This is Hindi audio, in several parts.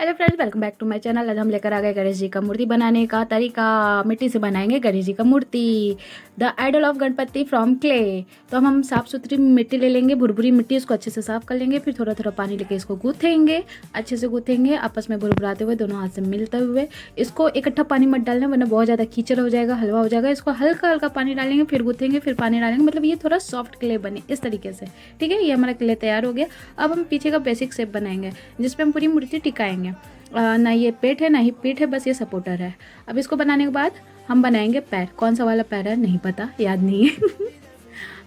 Hello friends, welcome back to my channel. आज हम लेकर आ गए गणेश जी का मूर्ति बनाने का तरीका। मिट्टी से बनाएंगे गणेश जी का मूर्ति, the idol of Ganpati from clay. तो हम साफ सुथरी मिट्टी ले लेंगे, भुरभुरी मिट्टी, इसको अच्छे से साफ कर लेंगे। फिर थोड़ा थोड़ा पानी लेके इसको गूँथेंगे, अच्छे से गूँथेंगे, आपस में भुरभुराते हुए, दोनों हाथ से मिलते हुए। इसको इकट्ठा पानी मत डालना, वरना बहुत ज़्यादा कीचड़ हो जाएगा, हलवा हो जाएगा। इसको हल्का हल्का पानी डालेंगे, फिर गूँथेंगे, फिर पानी डालेंगे, मतलब ये थोड़ा सॉफ्ट क्ले बने इस तरीके से। ठीक है, ये हमारा क्ले तैयार हो गया। अब हम पीछे का बेसिक शेप बनाएंगे, जिसपे हम पूरी मूर्ति टिकाएंगे। ना ये पेट है ना ही पीठ है, बस ये सपोर्टर है। अब इसको बनाने के बाद हम बनाएंगे पैर। कौन सा वाला पैर है नहीं पता, याद नहीं है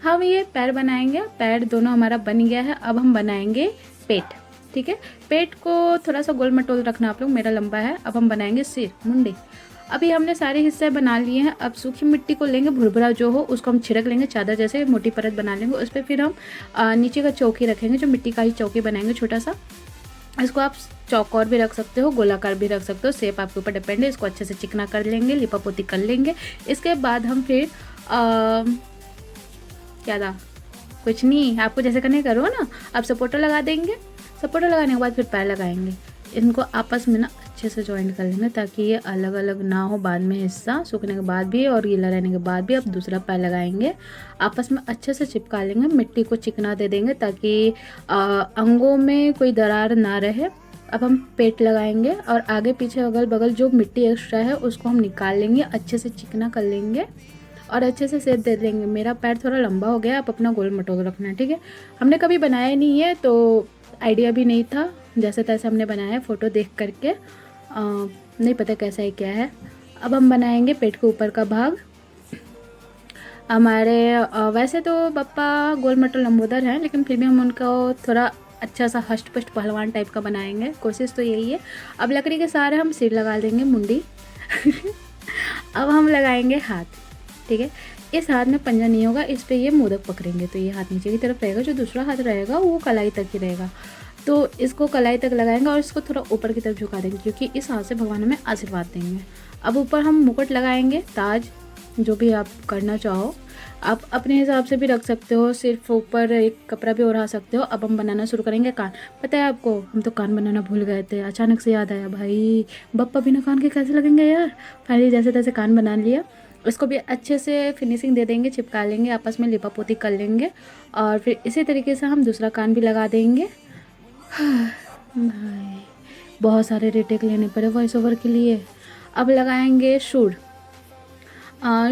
हम ये पैर बनाएंगे। पैर दोनों हमारा बन गया है। अब हम बनाएंगे पेट। ठीक है, पेट को थोड़ा सा गोल मटोल रखना आप लोग, मेरा लंबा है। अब हम बनाएंगे सिर, मुंडी। अभी हमने सारे हिस्से बना लिए हैं। अब सूखी मिट्टी को लेंगे, भुरभुरा जो हो उसको हम छिड़क लेंगे, चादर जैसे मोटी परत बना लेंगे। उस पर फिर हम नीचे का चौकी रखेंगे, जो मिट्टी का ही चौकी बनाएंगे छोटा सा। इसको आप चौकोर भी रख सकते हो, गोलाकार भी रख सकते हो, शेप आपके ऊपर डिपेंड है। इसको अच्छे से चिकना कर लेंगे, लिपापोती कर लेंगे। इसके बाद हम फिर क्या था, कुछ नहीं, आपको जैसे करने करो ना। अब सपोर्टर लगा देंगे। सपोर्टर लगाने के बाद फिर पैर लगाएंगे। इनको आपस में ना अच्छे से जॉइंट कर लेंगे, ताकि ये अलग अलग ना हो बाद में। हिस्सा सूखने के बाद भी और गीला रहने के बाद भी। अब दूसरा पैर लगाएंगे, आपस में अच्छे से चिपका लेंगे, मिट्टी को चिकना दे देंगे, ताकि अंगों में कोई दरार ना रहे। अब हम पेट लगाएंगे और आगे पीछे अगल बगल जो मिट्टी एक्स्ट्रा है उसको हम निकाल लेंगे, अच्छे से चिकना कर लेंगे और अच्छे से शेप दे देंगे। मेरा पैर थोड़ा लंबा हो गया, आप अपना गोल मटोल रखना है। ठीक है, हमने कभी बनाया नहीं है तो आइडिया भी नहीं था, जैसे तैसे हमने बनाया है फ़ोटो देख करके। नहीं पता कैसा है क्या है। अब हम बनाएंगे पेट के ऊपर का भाग। हमारे वैसे तो बप्पा गोल मटोल लंबोदर हैं, लेकिन फिर भी हम उनको थोड़ा अच्छा सा हष्ट पुष्ट पहलवान टाइप का बनाएंगे, कोशिश तो यही है। अब लकड़ी के सहारे हम सिर लगा देंगे, मुंडी अब हम लगाएंगे हाथ। ठीक है, इस हाथ में पंजा नहीं होगा, इस पे ये मोदक पकड़ेंगे, तो ये हाथ नीचे की तरफ रहेगा। जो दूसरा हाथ रहेगा वो कलाई तक ही रहेगा, तो इसको कलाई तक लगाएंगे और इसको थोड़ा ऊपर की तरफ झुका देंगे, क्योंकि इस हाथ से भगवान हमें आशीर्वाद देंगे। अब ऊपर हम मुकुट लगाएंगे, ताज, जो भी आप करना चाहो। आप अपने हिसाब से भी रख सकते हो, सिर्फ ऊपर एक कपड़ा भी ओढ़ा सकते हो। अब हम बनाना शुरू करेंगे कान। पता है आपको, हम तो कान बनाना भूल गए थे, अचानक से याद आया, भाई बप्पा बिना कान के कैसे लगेंगे यार। फाइनली जैसे तैसे कान बना लिया। इसको भी अच्छे से फिनिशिंग दे देंगे, चिपका लेंगे, आपस में लिपापोती कर लेंगे। और फिर इसी तरीके से हम दूसरा कान भी लगा देंगे। भाई बहुत सारे रीटेक लेने पड़े वॉइस ओवर के लिए। अब लगाएंगे शूर।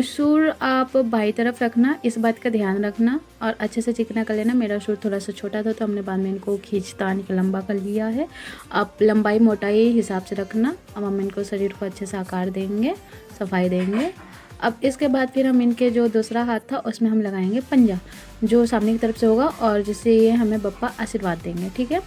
शूर आप बाई तरफ रखना, इस बात का ध्यान रखना, और अच्छे से चिकना कर लेना। मेरा शूर थोड़ा सा छोटा था तो हमने बाद में इनको खींचतान के लंबा कर लिया है। आप लंबाई मोटाई हिसाब से रखना। अब हम इनको शरीर को अच्छे से आकार देंगे, सफाई देंगे। अब इसके बाद फिर हम इनके जो दूसरा हाथ था उसमें हम लगाएंगे पंजा, जो सामने की तरफ से होगा और जिससे ये हमें बप्पा आशीर्वाद देंगे। ठीक है,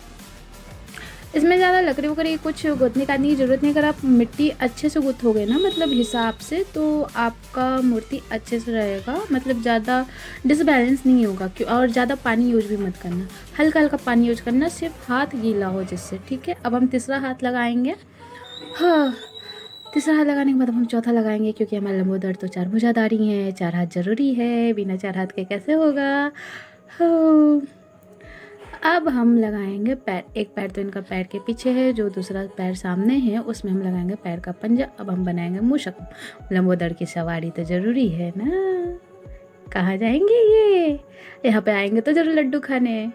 इसमें ज़्यादा लकड़ी वकड़ी कुछ गुथने काटने की ज़रूरत नहीं। अगर आप मिट्टी अच्छे से गुथोगे ना, मतलब हिसाब से, तो आपका मूर्ति अच्छे से रहेगा, मतलब ज़्यादा डिसबैलेंस नहीं होगा। क्यों, और ज़्यादा पानी यूज भी मत करना, हल्का हल्का पानी यूज करना, सिर्फ हाथ गीला हो जिससे। ठीक है, अब हम तीसरा हाथ लगाएंगे। हाँ, तीसरा हाथ लगाने के बाद हम चौथा लगाएंगे, क्योंकि हमारे लंबोदर तो चार भुजाधारी हैं, चार हाथ जरूरी है, बिना चार हाथ के कैसे होगा। हाँ, अब हम लगाएंगे पैर। एक पैर तो इनका पैर के पीछे है, जो दूसरा पैर सामने है उसमें हम लगाएंगे पैर का पंजा। अब हम बनाएंगे मूषक। लंबोदर की सवारी तो ज़रूरी है ना। कहाँ जाएंगे ये, यहाँ पे आएंगे तो ज़रूर लड्डू खाने।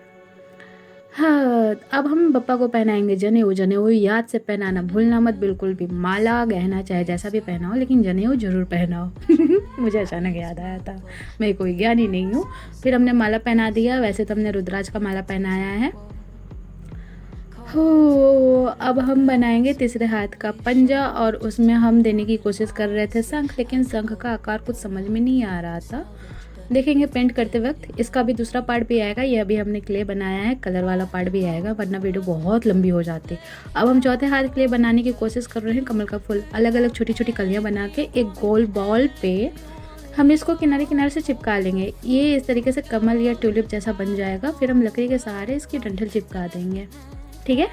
हाँ, अब हम बप्पा को पहनाएंगे जनेऊ। जनेऊ याद से पहनाना भूलना मत, बिल्कुल भी। माला गहना चाहे जैसा भी पहनाओ, लेकिन जनेऊ जरूर पहनाओ मुझे अचानक याद आया था, मैं कोई ज्ञानी नहीं हूँ। फिर हमने माला पहना दिया। वैसे तो हमने रुद्राज का माला पहनाया है। हो, अब हम बनाएंगे तीसरे हाथ का पंजा, और उसमें हम देने की कोशिश कर रहे थे शंख, लेकिन शंख का आकार कुछ समझ में नहीं आ रहा था। देखेंगे पेंट करते वक्त। इसका भी दूसरा पार्ट भी आएगा, यह भी हमने क्ले बनाया है, कलर वाला पार्ट भी आएगा, वरना वीडियो बहुत लंबी हो जाती। अब हम चौथे हाथ क्ले बनाने की कोशिश कर रहे हैं। कमल का फूल, अलग अलग छोटी छोटी कलियां बना के एक गोल बॉल पे हम इसको किनारे किनारे से चिपका लेंगे। ये इस तरीके से कमल या ट्यूलिप जैसा बन जाएगा। फिर हम लकड़ी के सहारे इसकी डंठल चिपका देंगे। ठीक है,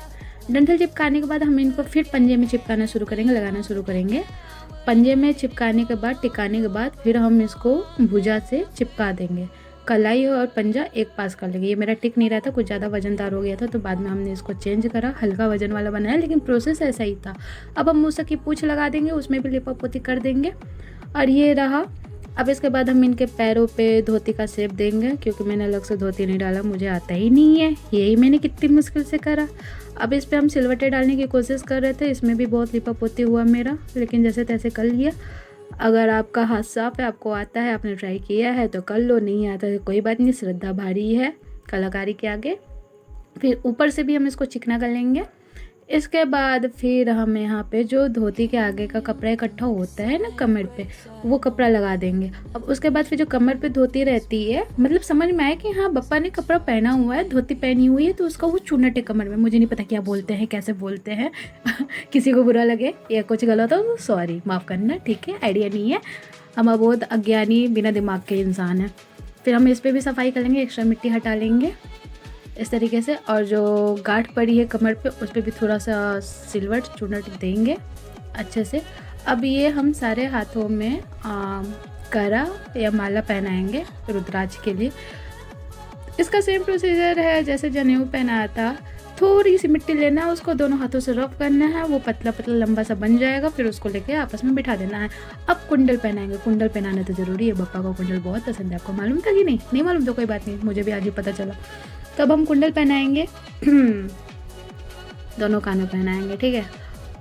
डंठल चिपकाने के बाद हम इनको फिर पंजे में चिपकाना शुरू करेंगे, लगाना शुरू करेंगे। पंजे में चिपकाने के बाद, टिकाने के बाद, फिर हम इसको भुजा से चिपका देंगे। कलाई और पंजा एक पास कर लेंगे। ये मेरा टिक नहीं रहा था, कुछ ज़्यादा वजनदार हो गया था, तो बाद में हमने इसको चेंज करा, हल्का वजन वाला बनाया, लेकिन प्रोसेस ऐसा ही था। अब हम मूसक की पूँछ लगा देंगे, उसमें भी लिपा पोती कर देंगे। और ये रहा। अब इसके बाद हम इनके पैरों पे धोती का शेप देंगे, क्योंकि मैंने अलग से धोती नहीं डाला, मुझे आता ही नहीं है, यही मैंने कितनी मुश्किल से करा। अब इस पर हम सिलवटे डालने की कोशिश कर रहे थे, इसमें भी बहुत लिपा पोती हुआ मेरा, लेकिन जैसे तैसे कर लिया। अगर आपका हाथ साफ है, आपको आता है, आपने ट्राई किया है तो कर लो, नहीं आता है कोई बात नहीं, श्रद्धा भारी है कलाकारी के आगे। फिर ऊपर से भी हम इसको चिकना कर लेंगे। इसके बाद फिर हम यहाँ पे जो धोती के आगे का कपड़ा इकट्ठा होता है ना कमर पे, वो कपड़ा लगा देंगे। अब उसके बाद फिर जो कमर पे धोती रहती है, मतलब समझ में आया कि हाँ बप्पा ने कपड़ा पहना हुआ है, धोती पहनी हुई है, तो उसका वो चुन्नट है कमर में। मुझे नहीं पता क्या बोलते हैं, कैसे बोलते हैं किसी को बुरा लगे या कुछ गलत हो तो सॉरी, माफ़ करना, ठीक है, आइडिया नहीं है, हम बहुत अज्ञानी बिना दिमाग के इंसान हैं। फिर हम इस पर भी सफाई कर लेंगे, एक्स्ट्रा मिट्टी हटा लेंगे इस तरीके से। और जो गांठ पड़ी है कमर पे, उस पर भी थोड़ा सा सिल्वर चूनट देंगे अच्छे से। अब ये हम सारे हाथों में करा या माला पहनाएंगे रुद्राक्ष के लिए। इसका सेम प्रोसीजर है जैसे जनेऊ पहनाया था। थोड़ी सी मिट्टी लेना है, उसको दोनों हाथों से रफ करना है, वो पतला पतला लंबा सा बन जाएगा, फिर उसको लेके आपस में बिठा देना है। अब कुंडल पहनाएंगे, कुंडल पहनाना तो ज़रूरी है, बप्पा को कुंडल बहुत पसंद है। आपको मालूम था कि नहीं? नहीं मालूम तो कोई बात नहीं, मुझे भी आज ही पता चला। तो अब हम कुंडल पहनाएंगे दोनों कानों पहनाएंगे, ठीक है।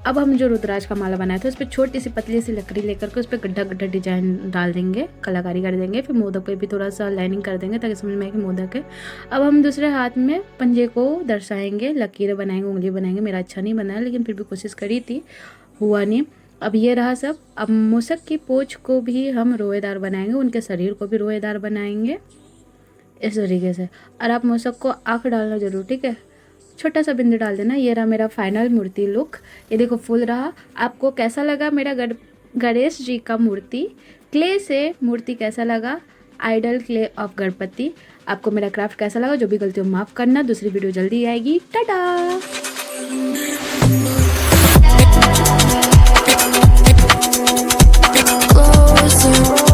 अब हम जो रुद्राक्ष का माला बनाया था, उस पर छोटी सी पतली सी लकड़ी लेकर के उस पर गड्ढा गड्ढा डिजाइन डाल देंगे, कलाकारी कर देंगे। फिर मोदक पे भी थोड़ा सा लाइनिंग कर देंगे ताकि समझ में आए कि मोदक है। अब हम दूसरे हाथ में पंजे को दर्शाएंगे, लकीरें बनाएंगे, उंगली बनाएंगे। मेरा अच्छा नहीं बनाया, लेकिन फिर भी कोशिश करी थी, हुआ नहीं। अब ये रहा सब। अब मूसक की पूँछ को भी हम रोएदार बनाएंगे, उनके शरीर को भी रोएदार बनाएंगे इस तरीके से। और आप मूसक को आँख डालना जरूर, ठीक है, छोटा सा बिंदु डाल देना। ये रहा मेरा फाइनल मूर्ति लुक। ये देखो फुल रहा। आपको कैसा लगा मेरा गणेश जी का मूर्ति, क्ले से मूर्ति कैसा लगा, आइडल क्ले ऑफ गणपति। आपको मेरा क्राफ्ट कैसा लगा, जो भी गलती हो माफ़ करना। दूसरी वीडियो जल्दी आएगी, टाटा।